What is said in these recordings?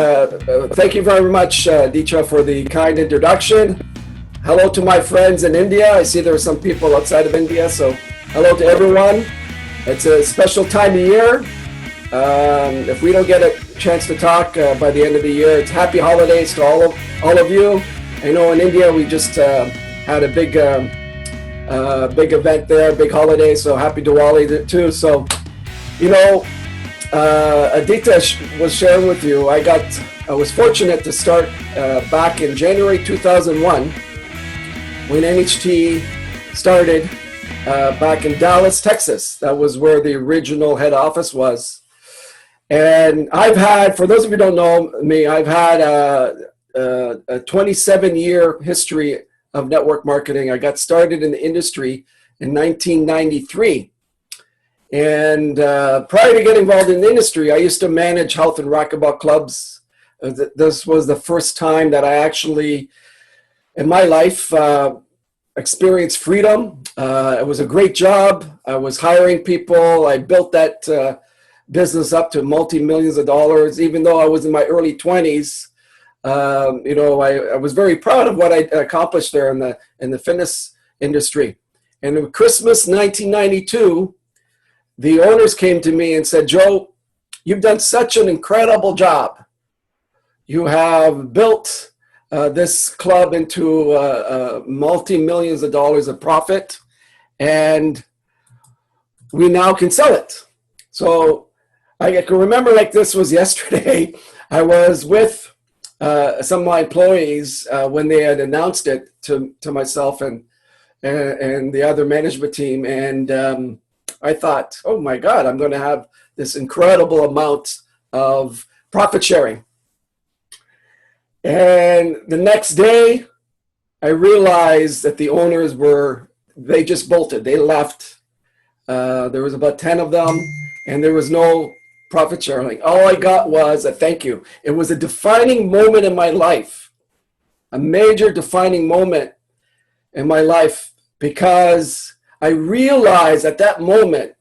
Thank you very much, Dicha, for the kind introduction. Hello to my friends in India. I see there are some people outside of India, so hello to everyone. It's a special time of year. If we don't get a chance to talk by the end of the year, it's happy holidays to all of you. I know in India we just had a big event there, big holiday, so happy Diwali too. So, you know, Aditya was sharing with you, I was fortunate to start back in January 2001 when NHT started back in Dallas, Texas. That was where the original head office was. And I've had, for those of you who don't know me, I've had a 27-year history of network marketing. I got started in the industry in 1993. And prior to getting involved in the industry, I used to manage health and racquetball clubs. This was the first time that I actually, in my life, experienced freedom. It was a great job. I was hiring people. I built that business up to multi-millions of dollars, even though I was in my early 20s. I was very proud of what I accomplished there in the fitness industry. And in Christmas 1992, the owners came to me and said, "Joe, you've done such an incredible job. You have built this club into multi-millions of dollars of profit, and we now can sell it." So I can remember like this was yesterday. I was with some of my employees when they had announced it to myself and the other management team, and I thought, oh my God, I'm going to have this incredible amount of profit sharing. And the next day, I realized that the owners they just bolted. They left. There was about 10 of them, and there was no profit sharing. All I got was a thank you. It was a defining moment in my life, a major defining moment in my life, because I realized at that moment,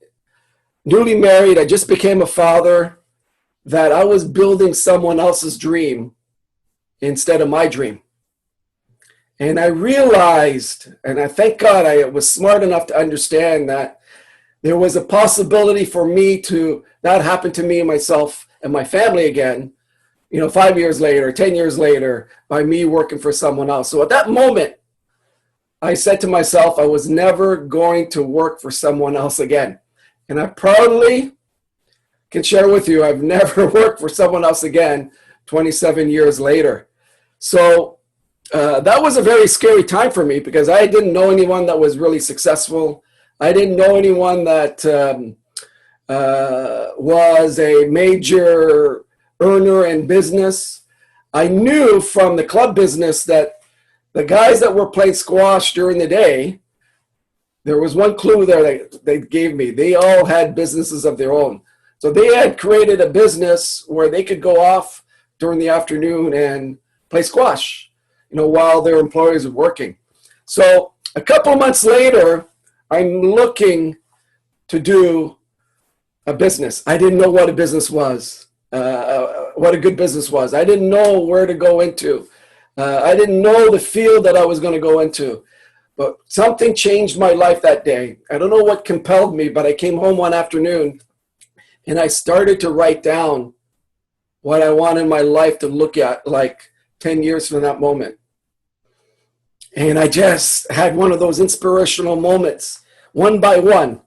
newly married, I just became a father, that I was building someone else's dream instead of my dream. And I realized, and I thank God I was smart enough to understand that there was a possibility for me to not happen to me and myself and my family again, 5 years later, 10 years later, by me working for someone else. So at that moment, I said to myself, I was never going to work for someone else again. And I proudly can share with you, I've never worked for someone else again 27 years later. So that was a very scary time for me because I didn't know anyone that was really successful. I didn't know anyone that was a major earner in business. I knew from the club business that the guys that were playing squash during the day, there was one clue there that they gave me. They all had businesses of their own. So they had created a business where they could go off during the afternoon and play squash, while their employees were working. So a couple of months later, I'm looking to do a business. I didn't know what a business was, what a good business was. I didn't know where to go into. I didn't know the field that I was going to go into, but something changed my life that day. I don't know what compelled me, but I came home one afternoon and I started to write down what I wanted my life to look at like 10 years from that moment. And I just had one of those inspirational moments. One by one,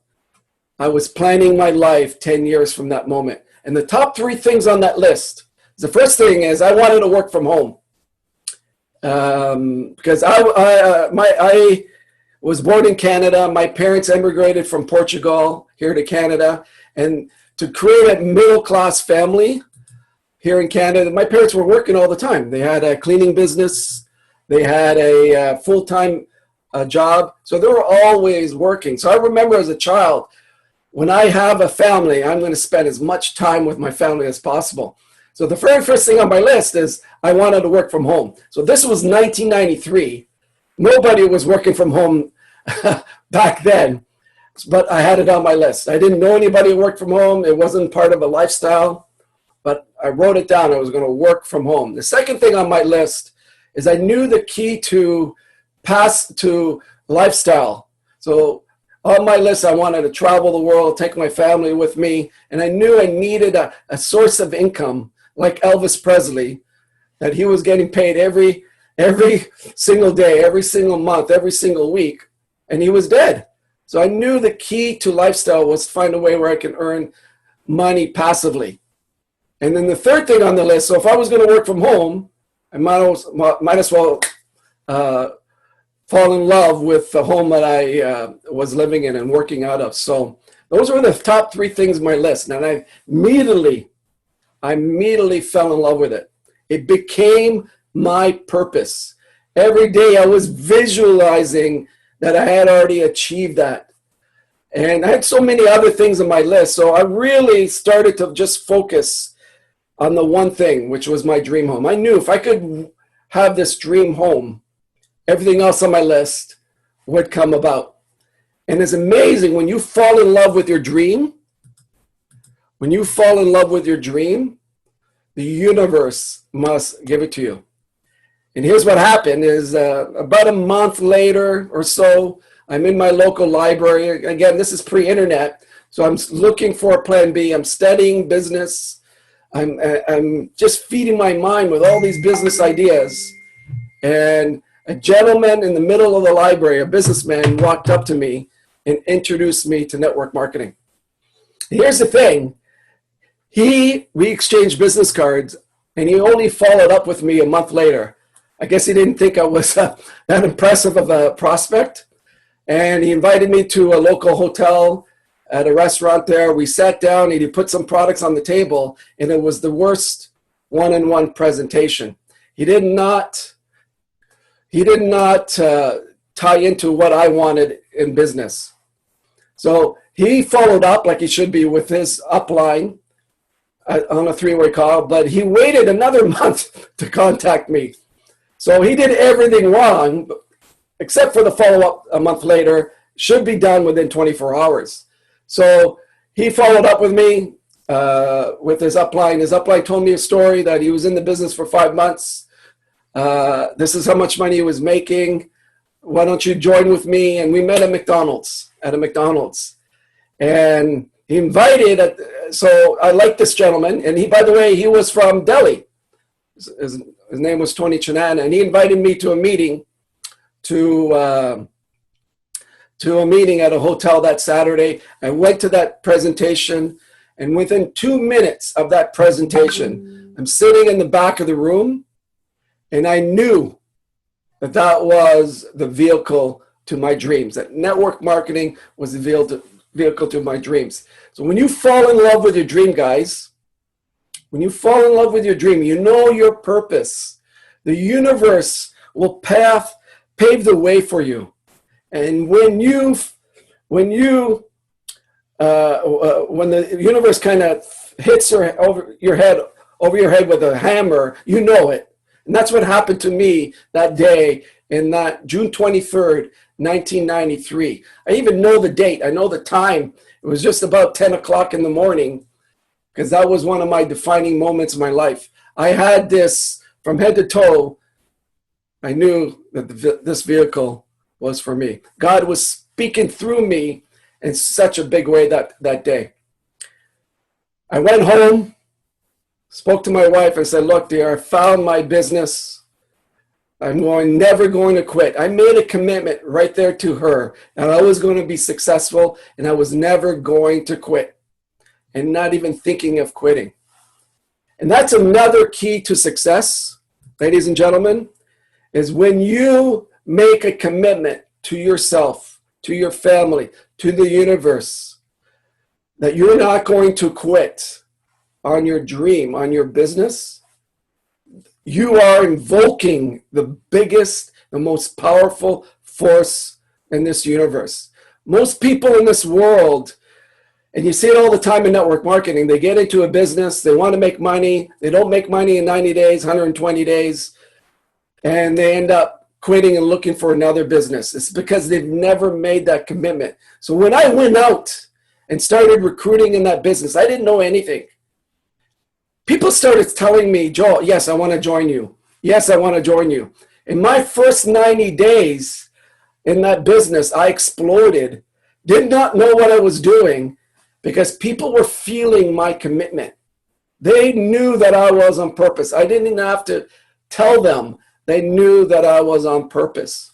I was planning my life 10 years from that moment. And the top 3 things on that list, the first thing is I wanted to work from home. Because I was born in Canada. My parents emigrated from Portugal here to Canada. And to create a middle-class family here in Canada, my parents were working all the time. They had a cleaning business. They had a full-time job. So they were always working. So I remember as a child, when I have a family, I'm going to spend as much time with my family as possible. So the very first thing on my list is I wanted to work from home. So this was 1993. Nobody was working from home back then, but I had it on my list. I didn't know anybody who worked from home. It wasn't part of a lifestyle. but I wrote it down. I was going to work from home. The second thing on my list is I knew the key to lifestyle. So on my list, I wanted to travel the world, take my family with me, and I knew I needed a source of income like Elvis Presley, that he was getting paid every single day, every single month, every single week, and he was dead. So I knew the key to lifestyle was to find a way where I can earn money passively. And then the third thing on the list, so if I was going to work from home, I might as well fall in love with the home that I was living in and working out of. So those were the top three things on my list. And I immediately fell in love with it. It became my purpose. Every day I was visualizing that I had already achieved that. And I had so many other things on my list. So I really started to just focus on the one thing, which was my dream home. I knew if I could have this dream home, everything else on my list would come about. And it's amazing when you fall in love with your dream. When you fall in love with your dream, the universe must give it to you. And here's what happened is about a month later or so, I'm in my local library. Again, this is pre-internet, so I'm looking for a plan B. I'm studying business. I'm just feeding my mind with all these business ideas. And a gentleman in the middle of the library, a businessman, walked up to me and introduced me to network marketing. Here's the thing. We exchanged business cards, and he only followed up with me a month later. I guess he didn't think I was that impressive of a prospect. And he invited me to a local hotel at a restaurant there. We sat down and he put some products on the table, and it was the worst one-on-one presentation. He did not tie into what I wanted in business. So he followed up like he should be with his upline on a three-way call, but he waited another month to contact me. So he did everything wrong, except for the follow-up a month later, should be done within 24 hours. So he followed up with me with his upline. His upline told me a story that he was in the business for 5 months. This is how much money he was making. Why don't you join with me? And we met at a McDonald's. And he invited, so I like this gentleman. And he, by the way, he was from Delhi. His name was Tony Chanana, and he invited me to a meeting, at a hotel that Saturday. I went to that presentation, and within 2 minutes of that presentation, I'm sitting in the back of the room, and I knew that was the vehicle to my dreams, that network marketing was the vehicle to my dreams. So when you fall in love with your dream, guys, when you fall in love with your dream, you know your purpose. The universe will pave the way for you. And when the universe kind of hits over your head with a hammer, you know it. And that's what happened to me that day in that June 23rd, 1993. I even know the date. I know the time. It was just about 10 o'clock in the morning, because that was one of my defining moments in my life. I had this from head to toe. I knew that this vehicle was for me. God was speaking through me in such a big way that day. I went home, spoke to my wife and said, look, dear, I found my business. I'm never going to quit. I made a commitment right there to her, and I was going to be successful, and I was never going to quit, and not even thinking of quitting. And that's another key to success, ladies and gentlemen, is when you make a commitment to yourself, to your family, to the universe, that you're not going to quit on your dream, on your business. You are invoking the biggest, the most powerful force in this universe. Most people in this world, and you see it all the time in network marketing, they get into a business, they want to make money, they don't make money in 90 days, 120 days, and they end up quitting and looking for another business. It's because they've never made that commitment. So when I went out and started recruiting in that business, I didn't know anything. people started telling me, Joel, yes, I want to join you. Yes, I want to join you. In my first 90 days in that business, I exploded. Did not know what I was doing because people were feeling my commitment. They knew that I was on purpose. I didn't even have to tell them. They knew that I was on purpose.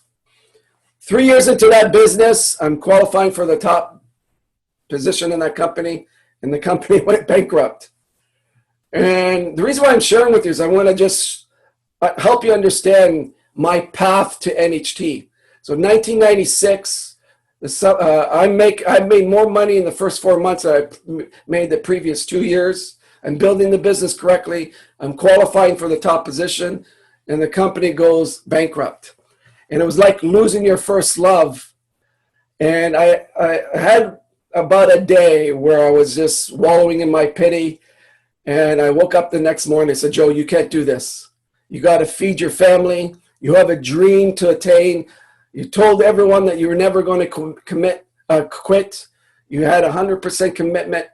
3 years into that business, I'm qualifying for the top position in that company, and the company went bankrupt. And the reason why I'm sharing with you is I want to just help you understand my path to NHT. So 1996, I made more money in the first 4 months than I made the previous 2 years. I'm building the business correctly. I'm qualifying for the top position, and the company goes bankrupt. And it was like losing your first love. And I had about a day where I was just wallowing in my pity. And I woke up the next morning and said, Joe, you can't do this. You got to feed your family. You have a dream to attain. You told everyone that you were never going to quit. You had 100% commitment.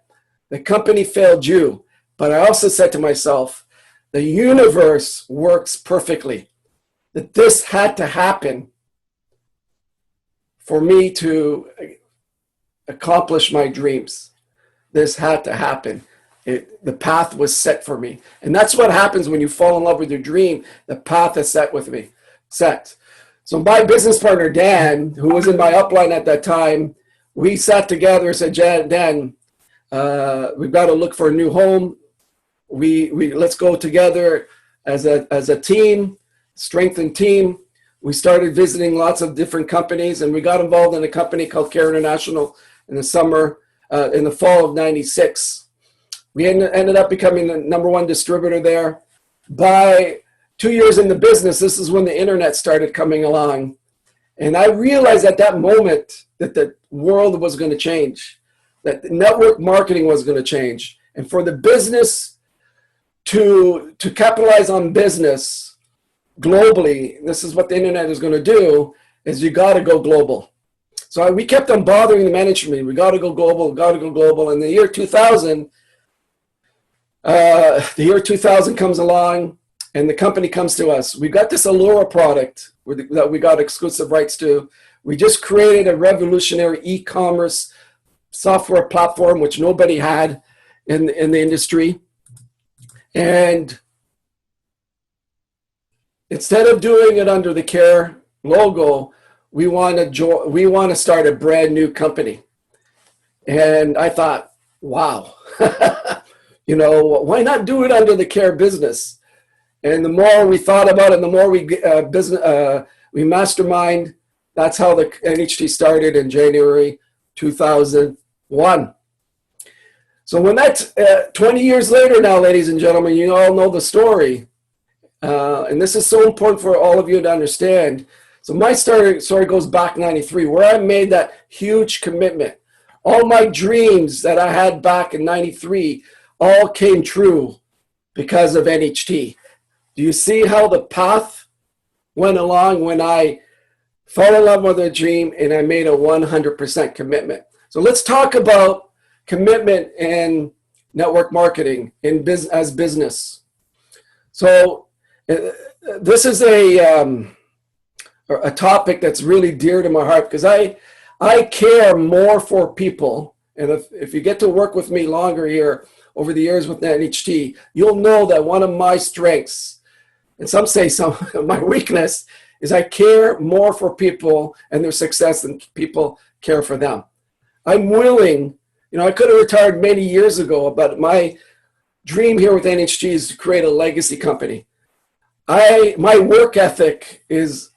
The company failed you. But I also said to myself, the universe works perfectly. That this had to happen for me to accomplish my dreams. This had to happen. The path was set for me. And that's what happens when you fall in love with your dream. The path is set. So my business partner, Dan, who was in my upline at that time, we sat together and said, Dan, we've got to look for a new home. Let's go together as a team, strengthened team. We started visiting lots of different companies, and we got involved in a company called Care International in the fall of 96. We ended up becoming the #1 distributor there. By 2 years in the business, this is when the internet started coming along. And I realized at that moment that the world was going to change, that network marketing was going to change. And for the business to capitalize on business globally, this is what the internet is going to do, is you got to go global. So we kept on bothering the management. We got to go global, got to go global. In the year 2000, comes along, and the company comes to us. We got this Allura product that we got exclusive rights to. We just created a revolutionary e-commerce software platform, which nobody had in the industry. And instead of doing it under the Care logo, we want to start a brand new company. And I thought, wow, why not do it under the Care business? And the more we thought about it, the more we mastermind. That's how the NHT started in January 2001. So when that's 20 years later now, ladies and gentlemen, you all know the story. And this is so important for all of you to understand. So my story goes back 93, where I made that huge commitment. All my dreams that I had back in 93 all came true because of NHT. Do you see how the path went along when I fell in love with a dream and I made a 100% commitment? So let's talk about commitment in network marketing as business. So this is a topic that's really dear to my heart because I care more for people. And if you get to work with me longer here over the years with NHT, you'll know that one of my strengths, and some say some of my weakness, is I care more for people and their success than people care for them. I'm willing, I could have retired many years ago, but my dream here with NHT is to create a legacy company. My work ethic is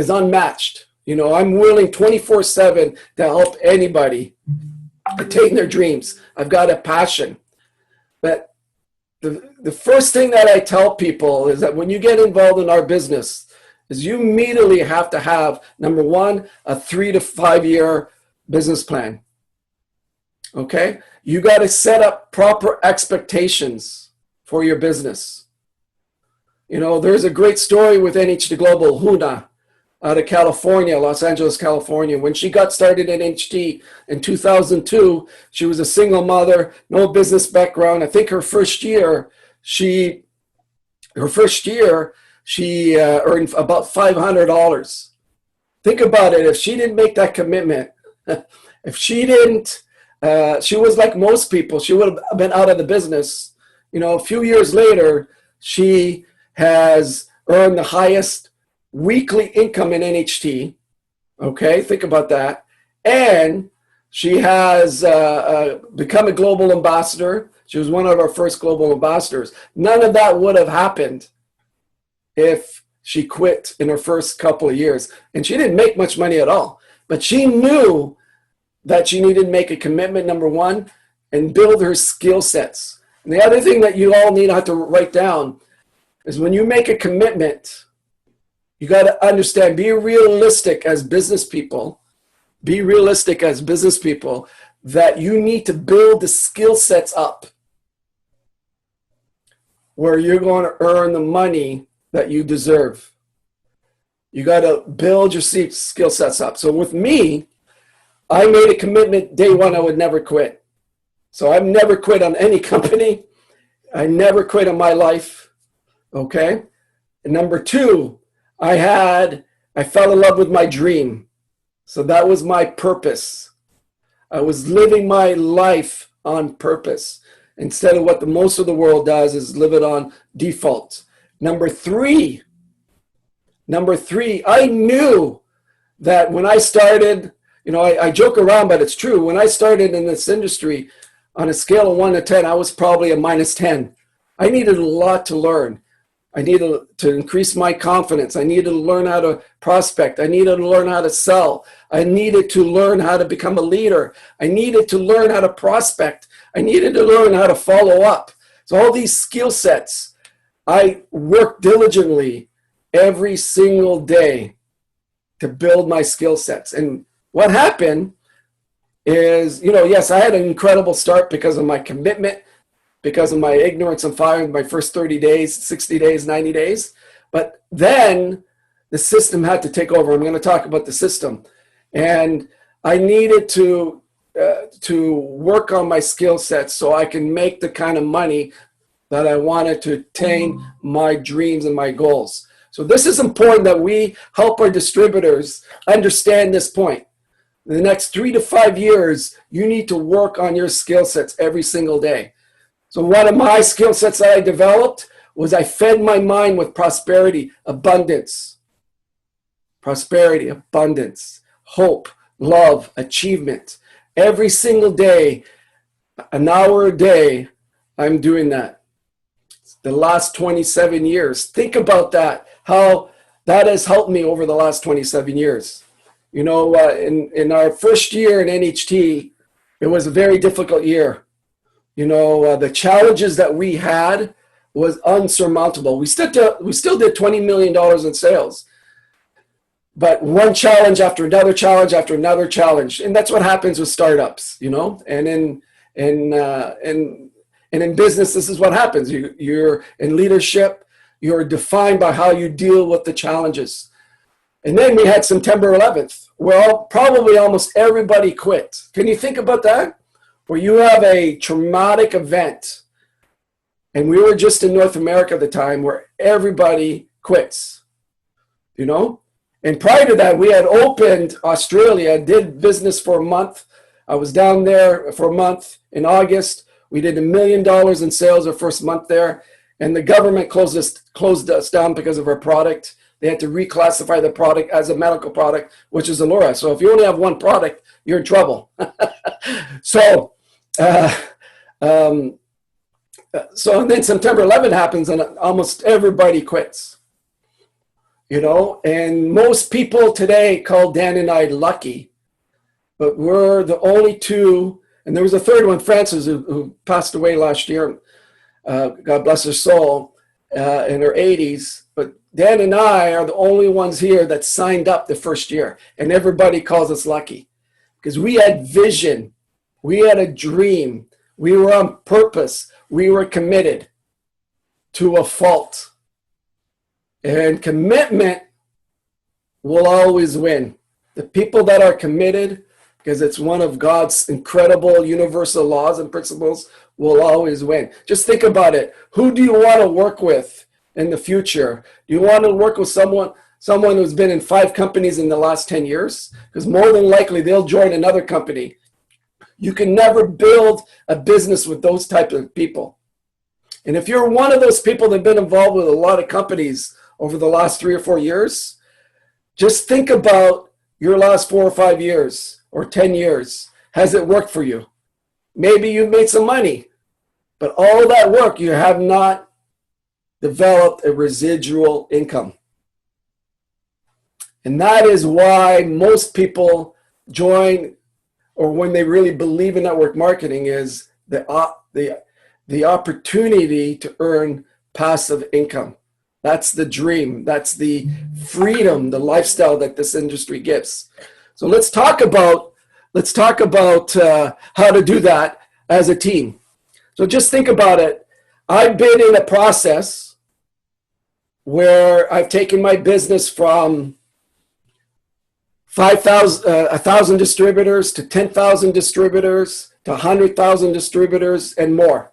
unmatched. I'm willing 24/7 to help anybody attain their dreams. I've got a passion. But the first thing that I tell people is that when you get involved in our business, is you immediately have to have, number one, a 3 to 5 year business plan. Okay? You got to set up proper expectations for your business. There's a great story with NHT Global, Huna. out of California, Los Angeles, California. When she got started at NHT in 2002, she was a single mother, no business background. I think her first year, she earned about $500. Think about it. If she didn't make that commitment, if she didn't, she was like most people. She would have been out of the business. You know, a few years later, she has earned the highest weekly income in NHT. Okay, think about that. And she has become a global ambassador. She was one of our first global ambassadors. None of that would have happened if she quit in her first couple of years. And she didn't make much money at all. But she knew that she needed to make a commitment, number one, and build her skill sets. And the other thing that you all need to have to write down is when you make a commitment, you got to understand, be realistic as business people. Be realistic as business people that you need to build the skill sets up where you're going to earn the money that you deserve. You got to build your skill sets up. So with me, I made a commitment day one I would never quit. So I've never quit on any company. I never quit in my life. Okay? And number two, I fell in love with my dream. So that was my purpose. I was living my life on purpose instead of what the most of the world does is live it on default. Number three, I knew that when I started, you know, I joke around, but it's true. When I started in this industry, on a scale of 1 to 10, I was probably a -10. I needed a lot to learn. I needed to increase my confidence. I needed to learn how to prospect. I needed to learn how to sell. I needed to learn how to become a leader. I needed to learn how to prospect. I needed to learn how to follow up. So all these skill sets, I worked diligently every single day to build my skill sets. And what happened is, you know, yes, I had an incredible start because of my commitment, because of my ignorance and fire in my first 30 days, 60 days, 90 days. But then the system had to take over. I'm going to talk about the system. And I needed to work on my skill sets so I can make the kind of money that I wanted to attain my dreams and my goals. So this is important that we help our distributors understand this point. In the next 3 to 5 years, you need to work on your skill sets every single day. So one of my skill sets that I developed was I fed my mind with prosperity, abundance, hope, love, achievement. Every single day, an hour a day, I'm doing that. The last 27 years. Think about that, how that has helped me over the last 27 years. You know, in our first year in NHT, it was a very difficult year. You know, the challenges that we had was unsurmountable. We still did $20 million in sales, but one challenge after another challenge after another challenge, and that's what happens with startups. You know, and in business, this is what happens. You're in leadership. You're defined by how you deal with the challenges. And then we had September 11th. Well, probably almost everybody quit. Can you think about that? Where you have a traumatic event, and we were just in North America at the time where everybody quits, you know? And prior to that, we had opened Australia, did business for a month. I was down there for a month in August. We did $1 million in sales our first month there, and the government closed us down because of our product. They had to reclassify the product as a medical product, which is Allura. So if you only have one product, you're in trouble. So and then September 11th happens and almost everybody quits, you know, and most people today call Dan and I lucky, but we're the only two, and there was a third one, Frances, who passed away last year, God bless her soul, in her 80s, but Dan and I are the only ones here that signed up the first year, and everybody calls us lucky because we had vision. We had a dream. We were on purpose. We were committed to a fault. And commitment will always win. The people that are committed, because it's one of God's incredible universal laws and principles, will always win. Just think about it. Who do you want to work with in the future? Do you want to work with someone who's been in 5 companies in the last 10 years? Because more than likely they'll join another company. You can never build a business with those types of people. And if you're one of those people that have been involved with a lot of companies over the last 3 or 4 years, just think about your last 4 or 5 years or 10 years. Has it worked for you? Maybe you've made some money, but all that work, you have not developed a residual income. And that is why most people join, or when they really believe in network marketing, is the opportunity to earn passive income. That's the dream. That's the freedom, the lifestyle that this industry gives. So let's talk about how to do that as a team. So just think about it. I've been in a process where I've taken my business from 1,000 distributors to 10,000 distributors to 100,000 distributors and more.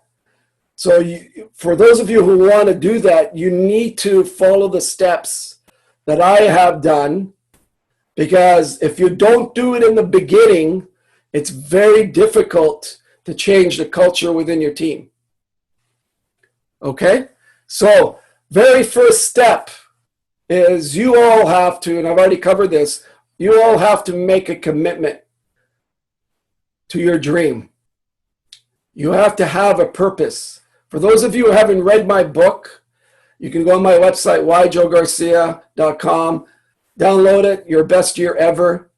So for those of you who want to do that, you need to follow the steps that I have done, because if you don't do it in the beginning, it's very difficult to change the culture within your team. Okay? So very first step is you all have to, and I've already covered this, you all have to make a commitment to your dream. You have to have a purpose. For those of you who haven't read my book, you can go on my website, whyjoegarcia.com, download it, Your Best Year Ever.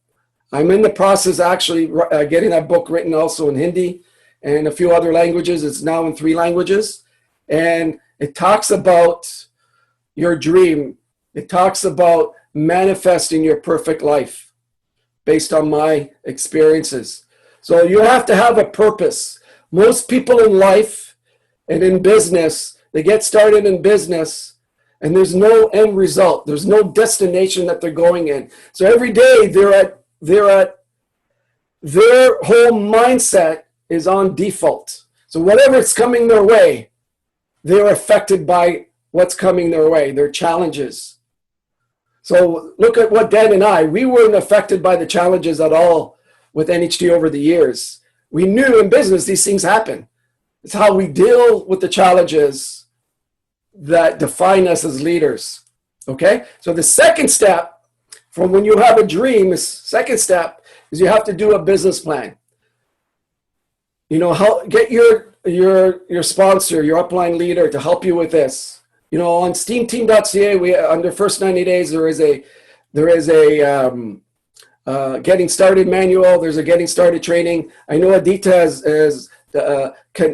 I'm in the process actually getting that book written also in Hindi and a few other languages. It's now in 3 languages. And it talks about your dream. It talks about manifesting your perfect life based on my experiences. So you have to have a purpose. Most people in life and in business, they get started in business and there's no end result. There's no destination that they're going in. So every day their whole mindset is on default. So whatever is coming their way, they're affected by what's coming their way, their challenges. So look at what Dan and we weren't affected by the challenges at all with NHT over the years. We knew in business these things happen. It's how we deal with the challenges that define us as leaders. Okay? So the second step from when you have a dream, the second step is you have to do a business plan. You know, get your sponsor, your upline leader to help you with this. You know, on steamteam.ca, we under first 90 days there is a getting started manual. There's a getting started training. I know Aditya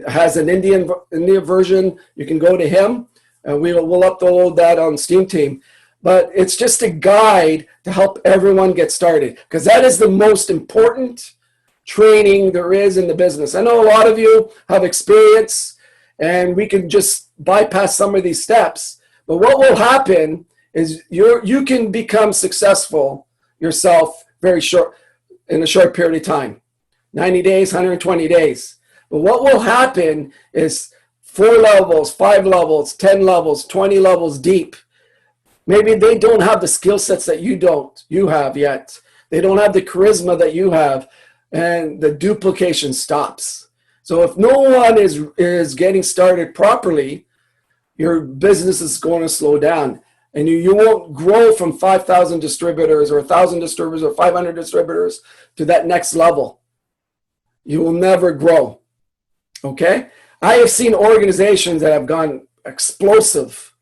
has an Indian version. You can go to him, and we'll upload that on Steam Team. But it's just a guide to help everyone get started, because that is the most important training there is in the business. I know a lot of you have experience, and we can just bypass some of these steps. But what will happen is you can become successful yourself in a short period of time, 90 days, 120 days. But what will happen is 4 levels, 5 levels, 10 levels, 20 levels deep. Maybe they don't have the skill sets that you have yet. They don't have the charisma that you have, and the duplication stops. So if no one is getting started properly, your business is going to slow down. And you won't grow from 5,000 distributors or 1,000 distributors or 500 distributors to that next level. You will never grow. Okay? I have seen organizations that have gone explosive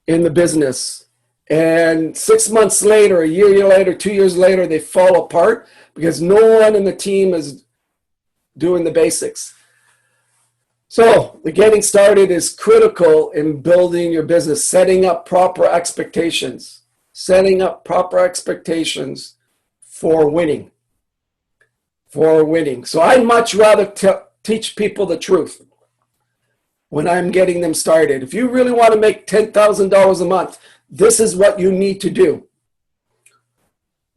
in the business, and 6 months later, a year later, 2 years later, they fall apart because no one in the team is doing the basics. So the getting started is critical in building your business, setting up proper expectations for winning. So I'd much rather teach people the truth when I'm getting them started. If you really want to make $10,000 a month, this is what you need to do.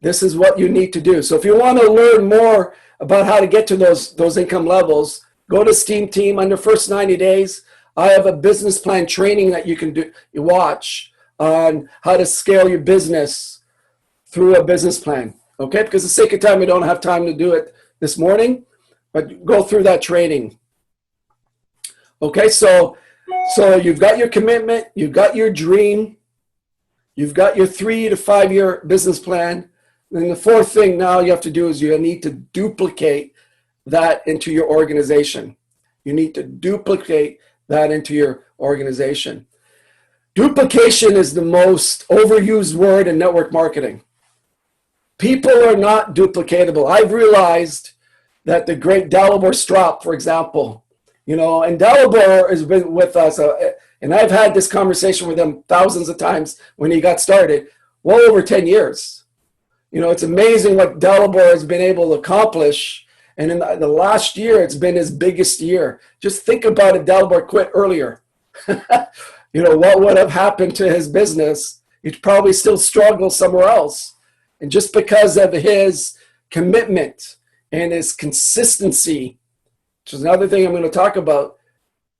This is what you need to do. So if you want to learn more about how to get to those income levels, go to Steam Team. Under first 90 days, I have a business plan training that you can do. You watch on how to scale your business through a business plan. Okay, because for the sake of time, we don't have time to do it this morning, but go through that training. Okay, so you've got your commitment, you've got your dream, you've got your 3 to 5 year business plan. And the fourth thing now you have to do is you need to duplicate that into your organization. You need to duplicate that into your organization. Duplication is the most overused word in network marketing. People are not duplicatable. I've realized that the great Dalibor Strop, for example, and Dalibor has been with us, and I've had this conversation with him thousands of times when he got started, well over 10 years. It's amazing what Dalibor has been able to accomplish. And in the last year, it's been his biggest year. Just think about it, Dalibor quit earlier. What would have happened to his business? He'd probably still struggle somewhere else. And just because of his commitment and his consistency, which is another thing I'm going to talk about,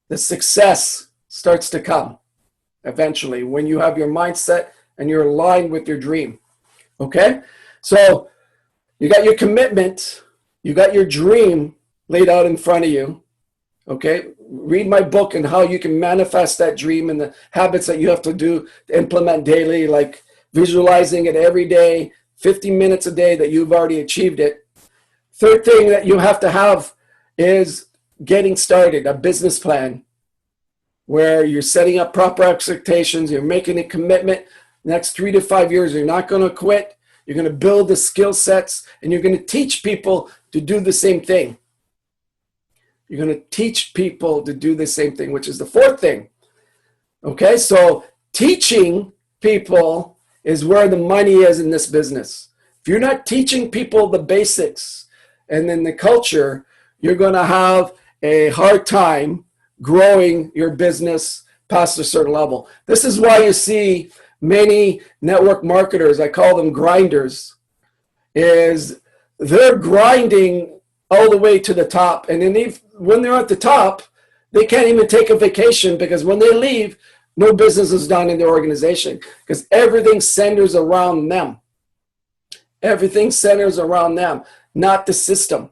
the success starts to come eventually when you have your mindset and you're aligned with your dream. Okay? So you got your commitment, you got your dream laid out in front of you. Okay? Read my book and how you can manifest that dream and the habits that you have to do to implement daily, like visualizing it every day, 50 minutes a day that you've already achieved it. Third thing that you have to have is getting started, a business plan where you're setting up proper expectations, you're making a commitment. Next 3 to 5 years, you're not going to quit. You're going to build the skill sets, and you're going to teach people to do the same thing. You're going to teach people to do the same thing, which is the fourth thing. Okay, so teaching people is where the money is in this business. If you're not teaching people the basics and then the culture, you're going to have a hard time growing your business past a certain level. This is why you see many network marketers, I call them grinders, is they're grinding all the way to the top. And then when they're at the top, they can't even take a vacation because when they leave, no business is done in their organization because everything centers around them. Everything centers around them, not the system.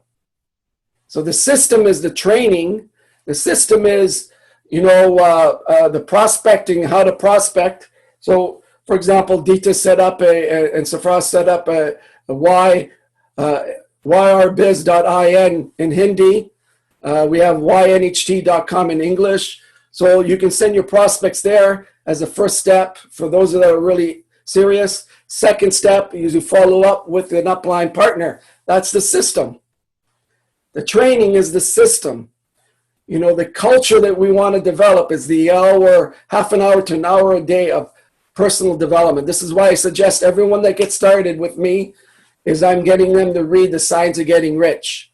So the system is the training. The system is, the prospecting, how to prospect. So, for example, Dita set up and Safra set up a yrbiz.in in Hindi. We have ynht.com in English. So you can send your prospects there as a first step for those that are really serious. Second step is you follow up with an upline partner. That's the system. The training is the system. The culture that we want to develop is the hour, half an hour to an hour a day of personal development. This is why I suggest everyone that gets started with me is I'm getting them to read The Signs of Getting Rich,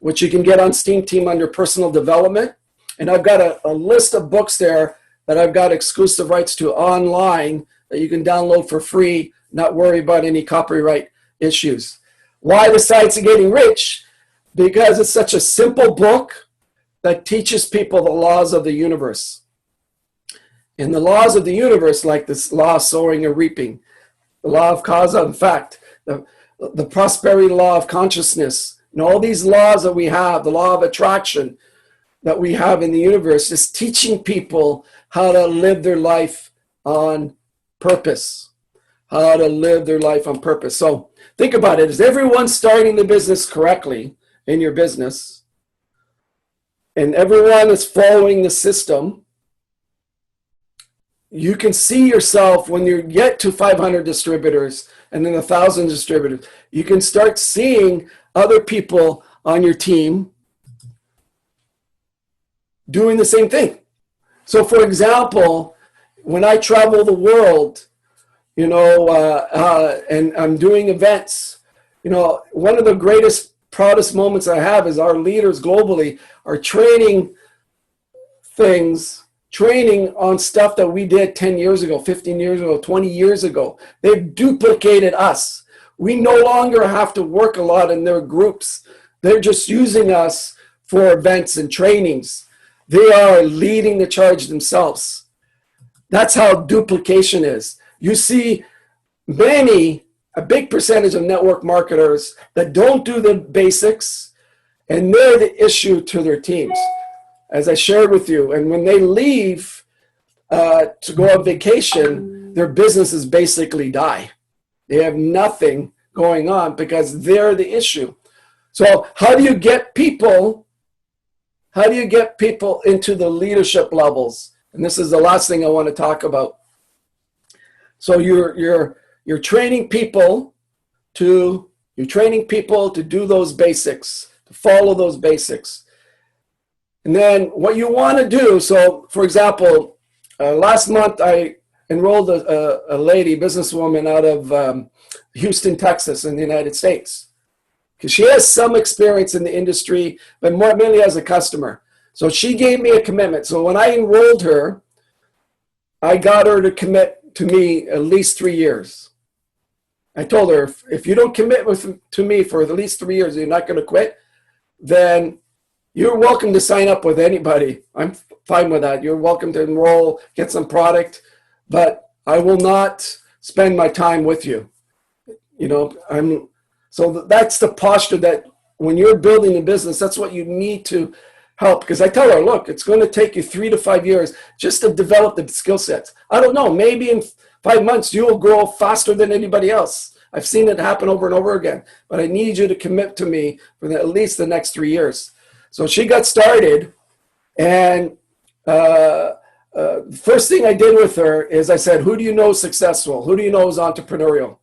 which you can get on Steam Team under personal development. And I've got a list of books there that I've got exclusive rights to online that you can download for free, not worry about any copyright issues. Why The Signs of Getting Rich? Because it's such a simple book that teaches people the laws of the universe. And the laws of the universe, like this law of sowing and reaping, the law of cause and effect, the prosperity law of consciousness, and all these laws that we have, the law of attraction that we have in the universe, is teaching people how to live their life on purpose. How to live their life on purpose. So think about it. Is everyone starting the business correctly in your business? And everyone is following the system. You can see yourself when you get to 500 distributors and then 1,000 distributors. You can start seeing other people on your team doing the same thing. So, for example, when I travel the world, and I'm doing events, one of the greatest, proudest moments I have is our leaders globally are training on stuff that we did 10 years ago, 15 years ago, 20 years ago. They've duplicated us. We no longer have to work a lot in their groups. They're just using us for events and trainings. They are leading the charge themselves. That's how duplication is. You see a big percentage of network marketers that don't do the basics, and they're the issue to their teams, as I shared with you. And when they leave to go on vacation, their businesses basically die. They have nothing going on because they're the issue. So how do you get people into the leadership levels? And this is the last thing I want to talk about. So you're training people to do those basics, to follow those basics. And then what you want to do, so for example, last month I enrolled a lady, businesswoman out of Houston, Texas in the United States. Because she has some experience in the industry, but more mainly as a customer. So she gave me a commitment. So when I enrolled her, I got her to commit to me at least 3 years. I told her, if you don't commit to me for at least 3 years, you're not going to quit, then you're welcome to sign up with anybody. I'm fine with that. You're welcome to enroll, get some product, but I will not spend my time with you. So that's the posture that when you're building a business, that's what you need to help. Because I tell her, look, it's going to take you 3 to 5 years just to develop the skill sets. I don't know, maybe in 5 months you'll grow faster than anybody else. I've seen it happen over and over again, but I need you to commit to me for at least the next 3 years. So she got started, and the first thing I did with her is I said, who do you know is successful? Who do you know is entrepreneurial?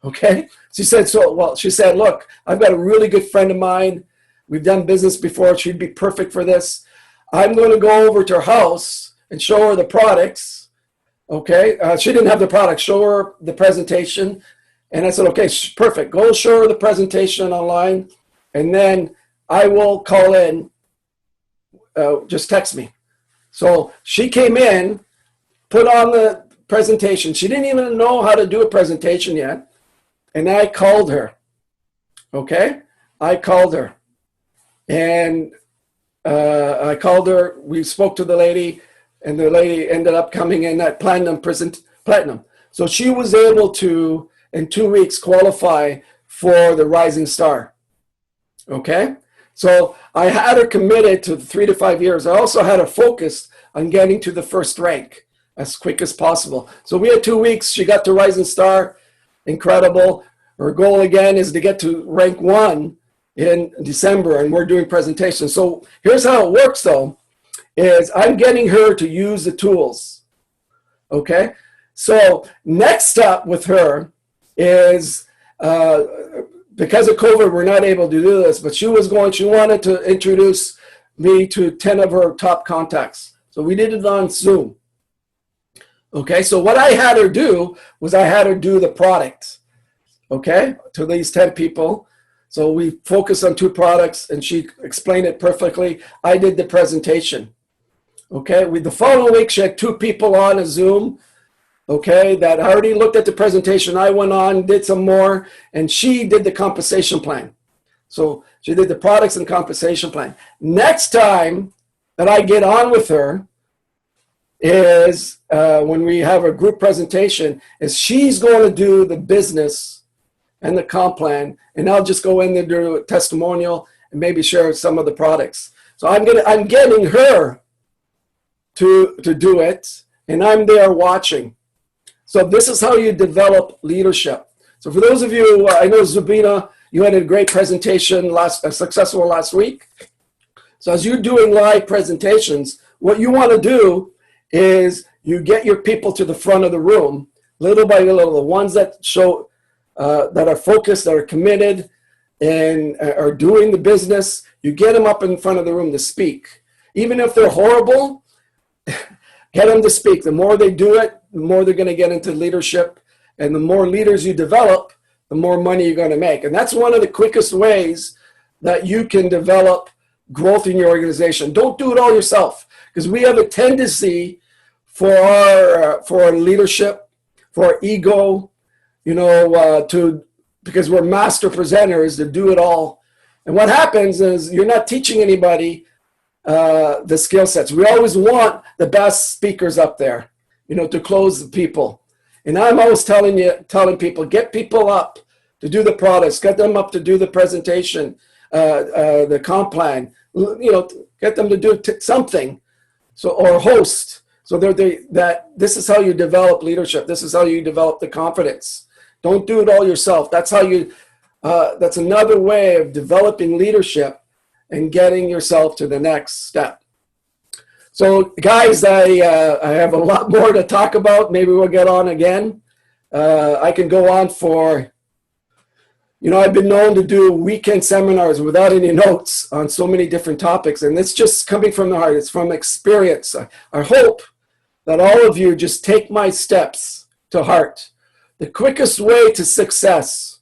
Okay. She said, look, I've got a really good friend of mine. We've done business before. She'd be perfect for this. I'm going to go over to her house and show her the products. Okay. She didn't have the product. Show her the presentation. And I said, okay, perfect. Go show her the presentation online. And then I will call in. Just text me. So she came in, put on the presentation. She didn't even know how to do a presentation yet. And I called her, okay? I called her. And I called her. We spoke to the lady, and the lady ended up coming in at platinum. So she was able to, in 2 weeks, qualify for the Rising Star, okay? So I had her committed to 3 to 5 years. I also had her focused on getting to the first rank as quick as possible. So we had 2 weeks. She got to Rising Star. Incredible. Her goal again is to get to rank 1 in December, and we're doing presentations. So here's how it works though, is I'm getting her to use the tools. Okay. So next up with her is, because of COVID, we're not able to do this, but she wanted to introduce me to 10 of her top contacts. So we did it on Zoom. Okay, so what I had her do was I had her do the product, okay, to these 10 people. So we focused on 2 products, and she explained it perfectly. I did the presentation, okay. The following week, she had 2 people on a Zoom, okay, that already looked at the presentation. I went on, did some more, and she did the compensation plan. So she did the products and compensation plan. Next time that I get on with her is when we have a group presentation, is she's going to do the business and the comp plan, and I'll just go in there, do a testimonial, and maybe share some of the products. So I'm getting her to do it, and I'm there watching. So this is how you develop leadership. So for those of you, I know Zubina, you had a great presentation, successful last week. So as you're doing live presentations, what you want to do is you get your people to the front of the room, little by little, the ones that show, that are focused, that are committed, and are doing the business, you get them up in front of the room to speak. Even if they're horrible, get them to speak. The more they do it, the more they're going to get into leadership. And the more leaders you develop, the more money you're going to make. And that's one of the quickest ways that you can develop growth in your organization. Don't do it all yourself, because we have a tendency for our leadership, for our ego, to because we're master presenters to do it all. And what happens is you're not teaching anybody the skill sets. We always want the best speakers up there, to close the people. And I'm always telling people, get people up to do the products, get them up to do the presentation, the comp plan, get them to do something, or host. So that this is how you develop leadership. This is how you develop the confidence. Don't do it all yourself. That's how that's another way of developing leadership and getting yourself to the next step. So guys, I have a lot more to talk about. Maybe we'll get on again. I can go on for, I've been known to do weekend seminars without any notes on so many different topics. And it's just coming from the heart. It's from experience. I hope that all of you just take my steps to heart. The quickest way to success,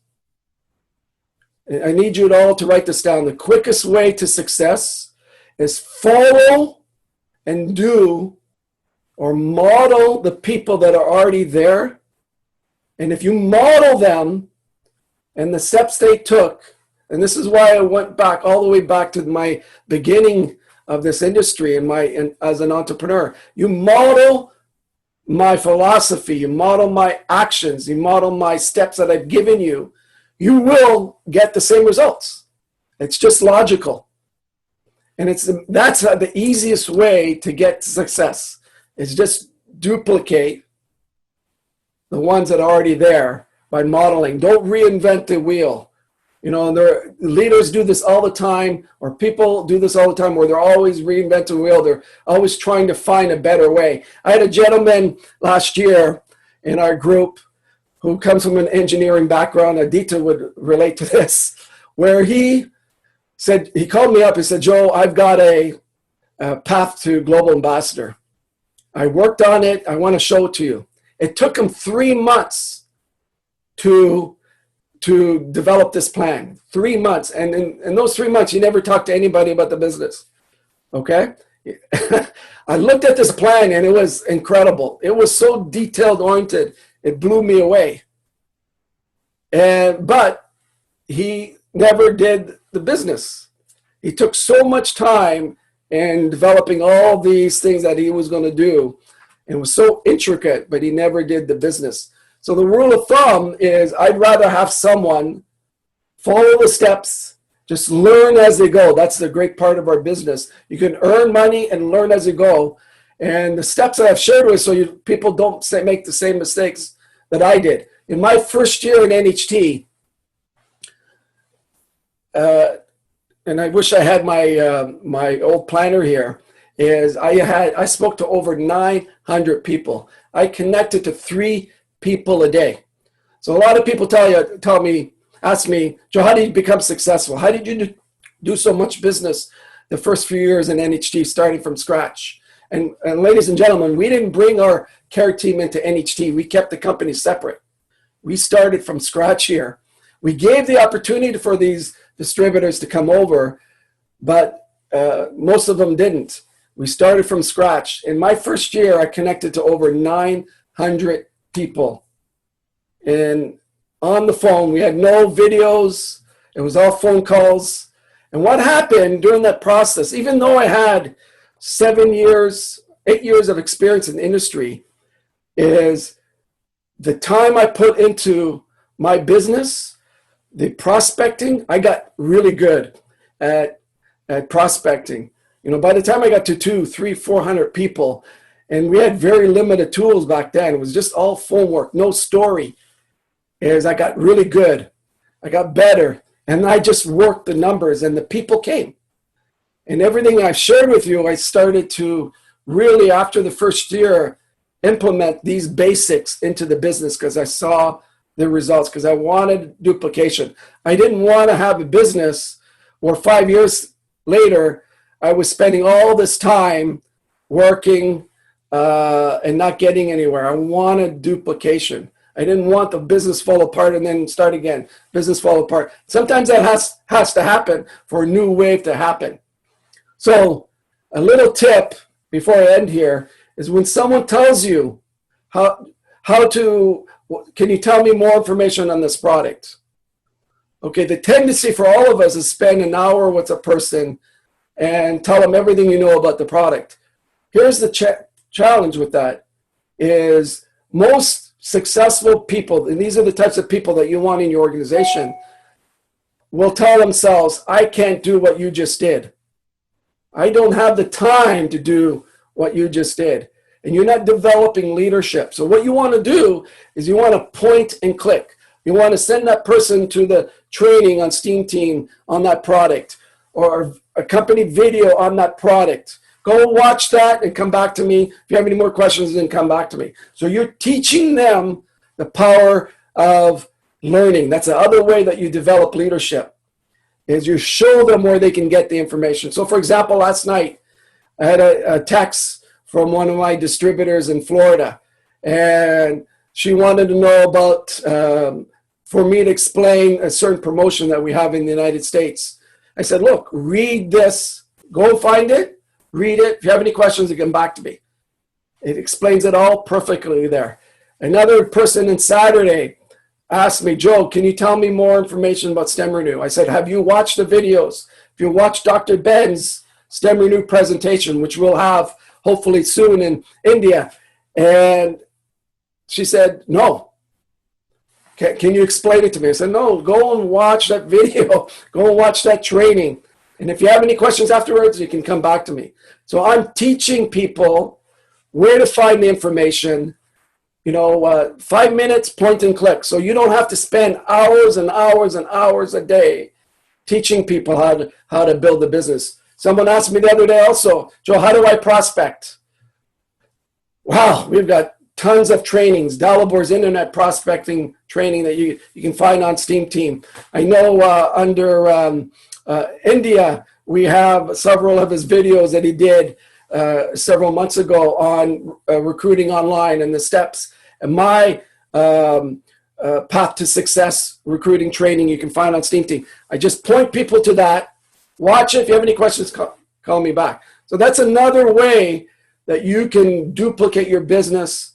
I need you all to write this down. The quickest way to success is follow and do or model the people that are already there. And if you model them and the steps they took, and this is why I went back all the way back to my beginning of this industry and as an entrepreneur, you model my philosophy, you model my actions, you model my steps that I've given you, you will get the same results. It's just logical. And that's the easiest way to get success, is just duplicate the ones that are already there by modeling. Don't reinvent the wheel. Leaders do this all the time, or people do this all the time, where they're always reinventing the wheel. They're always trying to find a better way. I had a gentleman last year in our group who comes from an engineering background. Aditya would relate to this, where he called me up. He said, Joe, I've got a path to global ambassador. I worked on it. I want to show it to you. It took him 3 months to develop this plan. 3 months. And in those 3 months, he never talked to anybody about the business. Okay? I looked at this plan and it was incredible. It was so detailed oriented. It blew me away. But he never did the business. He took so much time in developing all these things that he was going to do. It was so intricate, but he never did the business. So the rule of thumb is I'd rather have someone follow the steps, just learn as they go. That's the great part of our business. You can earn money and learn as you go. And the steps that I've shared with people don't make the same mistakes that I did. In my first year in NHT, and I wish I had my old planner here, is I spoke to over 900 people. I connected to 3 people a day. So a lot of people ask me, Joe, how did you become successful? How did you do so much business the first few years in NHT, starting from scratch? And ladies and gentlemen, we didn't bring our care team into NHT. We kept the company separate. We started from scratch here. We gave the opportunity for these distributors to come over, but most of them didn't. We started from scratch. In my first year, I connected to over 900 people. And on the phone, we had no videos. It was all phone calls. And what happened during that process, even though I had 8 years of experience in the industry, is the time I put into my business, the prospecting, I got really good at prospecting. By the time I got to 200, 300, 400 people, and we had very limited tools back then. It was just all phone work, no story. As I got really good, I got better, and I just worked the numbers, and the people came. And everything I've shared with you, I started to really, after the first year, implement these basics into the business because I saw the results, because I wanted duplication. I didn't want to have a business where 5 years later, I was spending all this time working and not getting anywhere. I wanted duplication. I didn't want the business fall apart and then start again. Business fall apart. Sometimes that has to happen for a new wave to happen. So a little tip before I end here is when someone tells you can you tell me more information on this product? Okay, the tendency for all of us is spend an hour with a person and tell them everything you know about the product. Here's the challenge with that is most successful people, and these are the types of people that you want in your organization, will tell themselves, I can't do what you just did. I don't have the time to do what you just did. And you're not developing leadership. So what you want to do is you want to point and click. You want to send that person to the training on Steam Team on that product, or a company video on that product. Go watch that and come back to me. If you have any more questions, then come back to me. So you're teaching them the power of learning. That's the other way that you develop leadership, is you show them where they can get the information. So for example, last night, I had a text from one of my distributors in Florida, and she wanted to know about, for me to explain a certain promotion that we have in the United States. I said, look, read this, go find it, read it. If you have any questions, you come back to me. It explains it all perfectly there. Another person on Saturday asked me, Joe, can you tell me more information about STEM Renew? I said, have you watched the videos? If you watched Dr. Ben's STEM Renew presentation, which we'll have hopefully soon in India. And she said, no. Can you explain it to me? I said, no, go and watch that video. Go and watch that training. And if you have any questions afterwards, you can come back to me. So I'm teaching people where to find the information, 5 minutes, point and click. So you don't have to spend hours and hours and hours a day teaching people how to build a business. Someone asked me the other day also, Joe, how do I prospect? Wow, we've got tons of trainings. Dalabor's internet prospecting training that you can find on Steam Team. I know under India, we have several of his videos that he did several months ago on recruiting online and the steps. And my path to success recruiting training you can find on Steam Team. I just point people to that. Watch it. If you have any questions, call me back. So that's another way that you can duplicate your business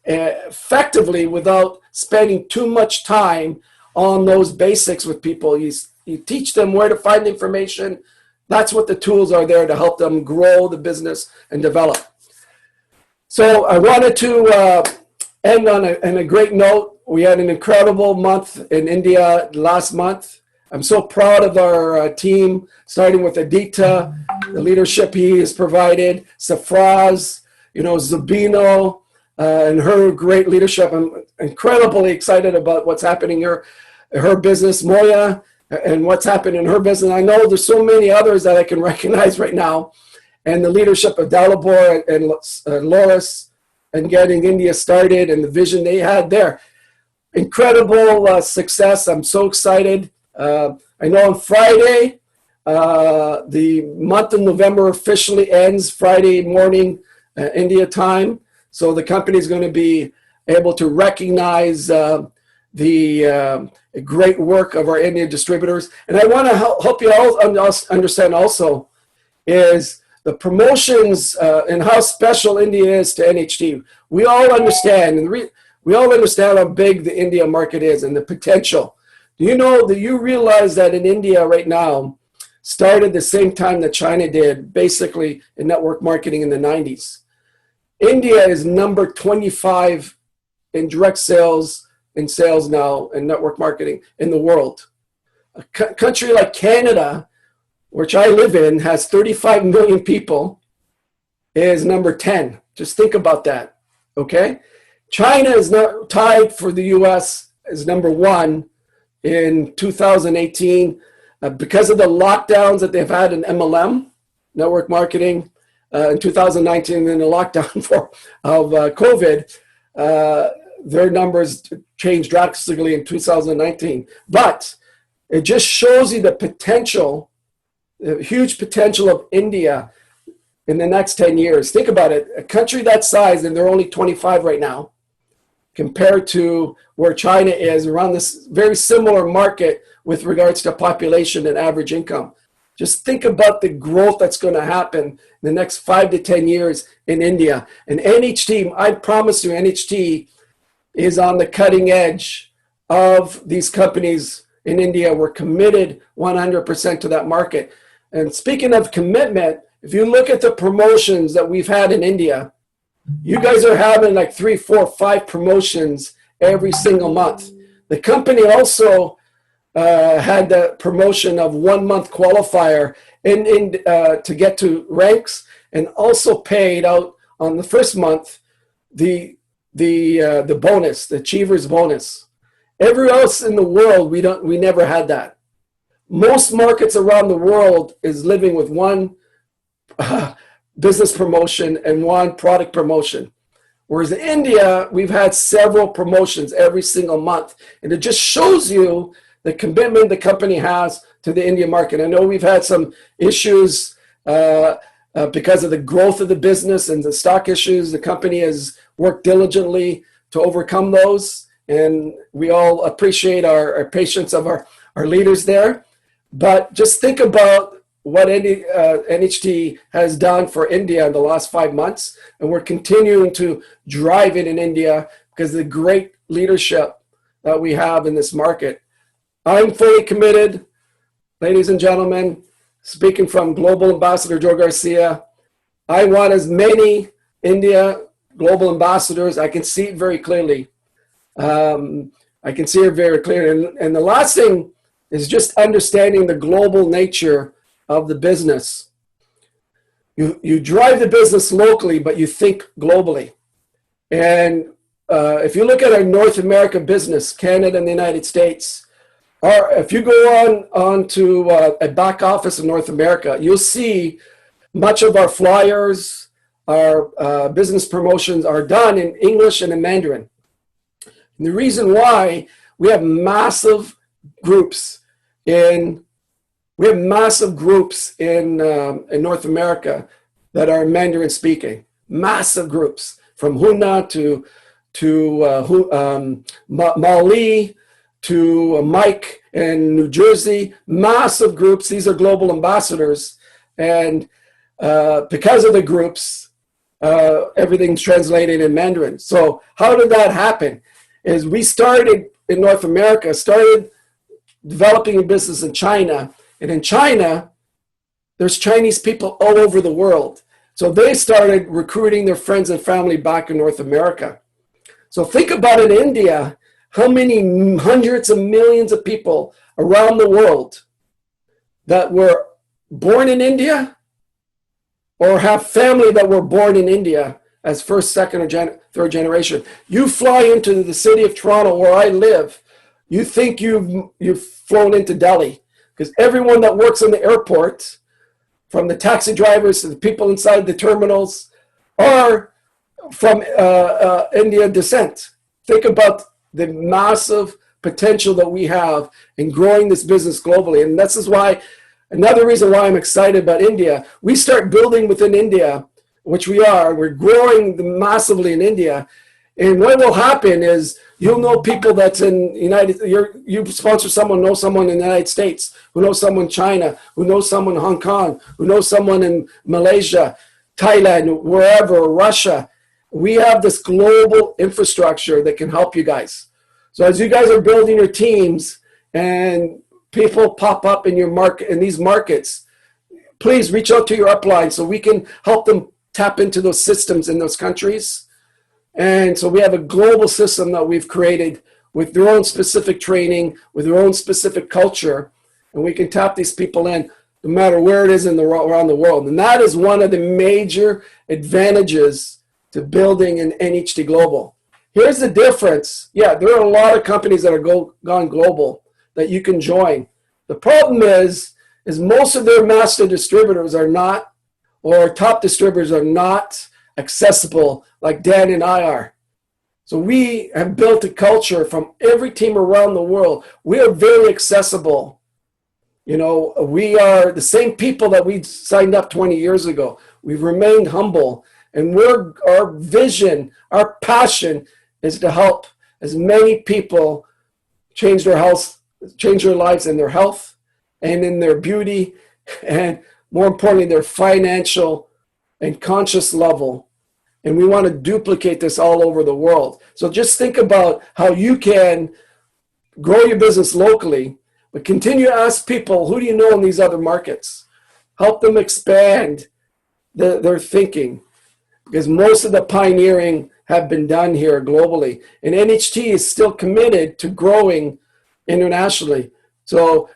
effectively without spending too much time on those basics with people. You teach them where to find information. That's what the tools are there to help them grow the business and develop. So I wanted to end on a great note. We had an incredible month in India last month. I'm so proud of our team, starting with Aditya, the leadership he has provided, Safraz, Zabino, and her great leadership. I'm incredibly excited about what's happening here, her business, Moya, and what's happened in her business. I know there's so many others that I can recognize right now, and the leadership of Dalibor and Loris, and getting India started and the vision they had there. Incredible success. I'm so excited. I know on Friday, the month of November officially ends Friday morning, India time. So the company is going to be able to recognize the great work of our Indian distributors. And I want to help you all understand also is the promotions and how special India is to NHT. We all understand, and we all understand how big the India market is and the potential. Do you realize that in India right now started the same time that China did, basically in network marketing in the 90s? India is number 25 in direct sales and sales now in network marketing in the world. A country like Canada, which I live in, has 35 million people, is number 10. Just think about that, okay? China is not tied for the US as number 1 in 2018 because of the lockdowns that they've had in MLM, network marketing, in 2019, and then the lockdown of COVID, their numbers changed drastically in 2019. But it just shows you the potential, the huge potential of India in the next 10 years. Think about it, a country that size, and they're only 25 right now, compared to where China is, around this very similar market with regards to population and average income. Just think about the growth that's going to happen in the next 5 to 10 years in India. And NHT, I promise you, NHT is on the cutting edge of these companies in India. We're committed 100% to that market. And speaking of commitment, if you look at the promotions that we've had in India, you guys are having like 3, 4, 5 promotions every single month. The company also had the promotion of 1 month qualifier to get to ranks, and also paid out on the first month the bonus, the achievers bonus. Everywhere else in the world, we never had that. Most markets around the world is living with one business promotion and one product promotion. Whereas in India, we've had several promotions every single month. And it just shows you the commitment the company has to the India market. I know we've had some issues because of the growth of the business and the stock issues. The company has worked diligently to overcome those. And we all appreciate our patience of our leaders there. But just think about what NHT has done for India in the last 5 months. And we're continuing to drive it in India because of the great leadership that we have in this market. I'm fully committed, ladies and gentlemen, speaking from Global Ambassador Joe Garcia. I want as many India global ambassadors. I can see it very clearly. I can see it very clearly. And the last thing is just understanding the global nature of the business. You drive the business locally, but you think globally. And if you look at our North America business, Canada and the United States, if you go on to a back office in North America, you'll see much of our flyers, our business promotions are done in English and in Mandarin. And the reason why, we have massive groups in North America that are Mandarin speaking. Massive groups from Huna to Mali to Mike in New Jersey. Massive groups. These are global ambassadors, and because of the groups, everything's translated in Mandarin. So how did that happen? Is we started in North America, started developing a business in China. And in China, there's Chinese people all over the world. So they started recruiting their friends and family back in North America. So think about in India, how many hundreds of millions of people around the world that were born in India or have family that were born in India as first, second, or third generation. You fly into the city of Toronto, where I live, you think you've flown into Delhi, because everyone that works in the airport, from the taxi drivers to the people inside the terminals, are from India descent. Think about the massive potential that we have in growing this business globally. And this is why, another reason why I'm excited about India. We start building within India, which we're growing massively in India. And what will happen is you'll know people that's in you sponsor someone, know someone in the United States, who knows someone in China, who knows someone in Hong Kong, who knows someone in Malaysia, Thailand, wherever, Russia. We have this global infrastructure that can help you guys. So as you guys are building your teams and people pop up in your market, in these markets, please reach out to your upline so we can help them tap into those systems in those countries. And so we have a global system that we've created with their own specific training, with their own specific culture, and we can tap these people in no matter where it is around the world. And that is one of the major advantages to building an NHT Global. Here's the difference. Yeah, there are a lot of companies that are gone global that you can join. The problem is most of their master distributors are not, or top distributors are not accessible like Dan and I are. So we have built a culture from every team around the world. We are very accessible. You know, we are the same people that we signed up 20 years ago. We've remained humble, and our vision, our passion is to help as many people change their lives in their health and in their beauty, and more importantly, their financial and conscious level. And we want to duplicate this all over the world. So just think about how you can grow your business locally But continue to ask people, who do you know in these other markets? Help them expand their thinking, because most of the pioneering have been done here globally. And NHT is still committed to growing internationally. So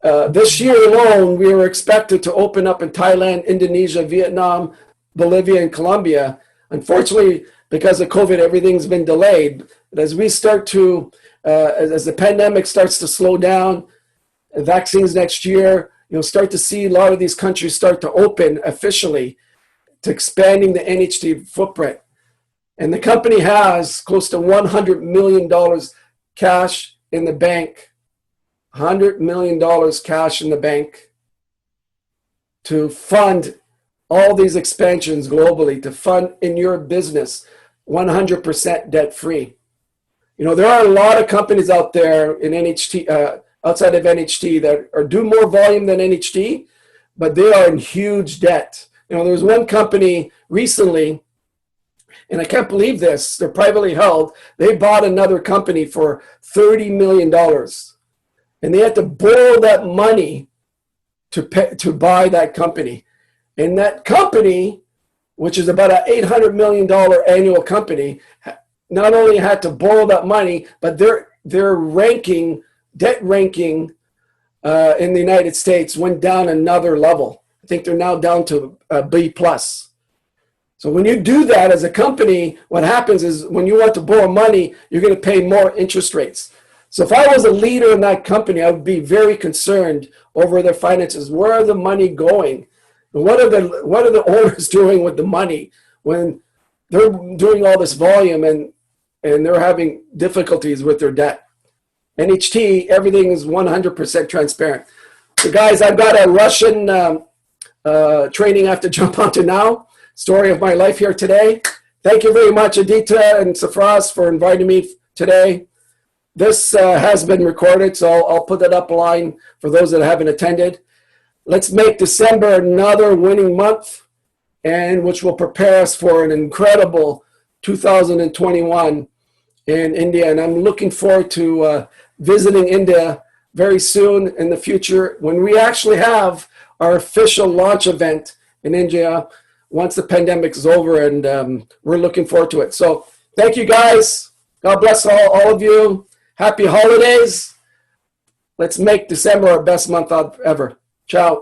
this year alone, we were expected to open up in Thailand, Indonesia, Vietnam, Bolivia, and Colombia. Unfortunately, because of COVID, everything's been delayed. But as we start to, as the pandemic starts to slow down, vaccines next year, you'll start to see a lot of these countries start to open officially to expanding the NHT footprint. And the company has close to $100 million cash in the bank, $100 million cash in the bank to fund all these expansions globally, to fund in your business 100% debt free. You know, there are a lot of companies out there in NHT, outside of NHT that are do more volume than NHT, but they are in huge debt. You know, there was one company recently, and I can't believe this, they're privately held. They bought another company for $30 million. And they had to borrow that money to buy that company. And that company, which is about an $800 million annual company, not only had to borrow that money, but their ranking, debt ranking in the United States went down another level. I think they're now down to B+. So when you do that as a company, what happens is when you want to borrow money, you're going to pay more interest rates. So if I was a leader in that company, I would be very concerned over their finances. Where are the money going? And what are the owners doing with the money when they're doing all this volume and they're having difficulties with their debt? NHT, everything is 100% transparent. So guys, I've got a Russian training I have to jump onto now. Story of my life here today. Thank you very much, Adita and Safras, for inviting me today. This has been recorded, so I'll put it up line for those that haven't attended. Let's make December another winning month, and which will prepare us for an incredible 2021 in India. And I'm looking forward to visiting India very soon in the future when we actually have our official launch event in India once the pandemic is over, and we're looking forward to it. So thank you guys. God bless all of you. Happy holidays. Let's make December our best month ever. Ciao.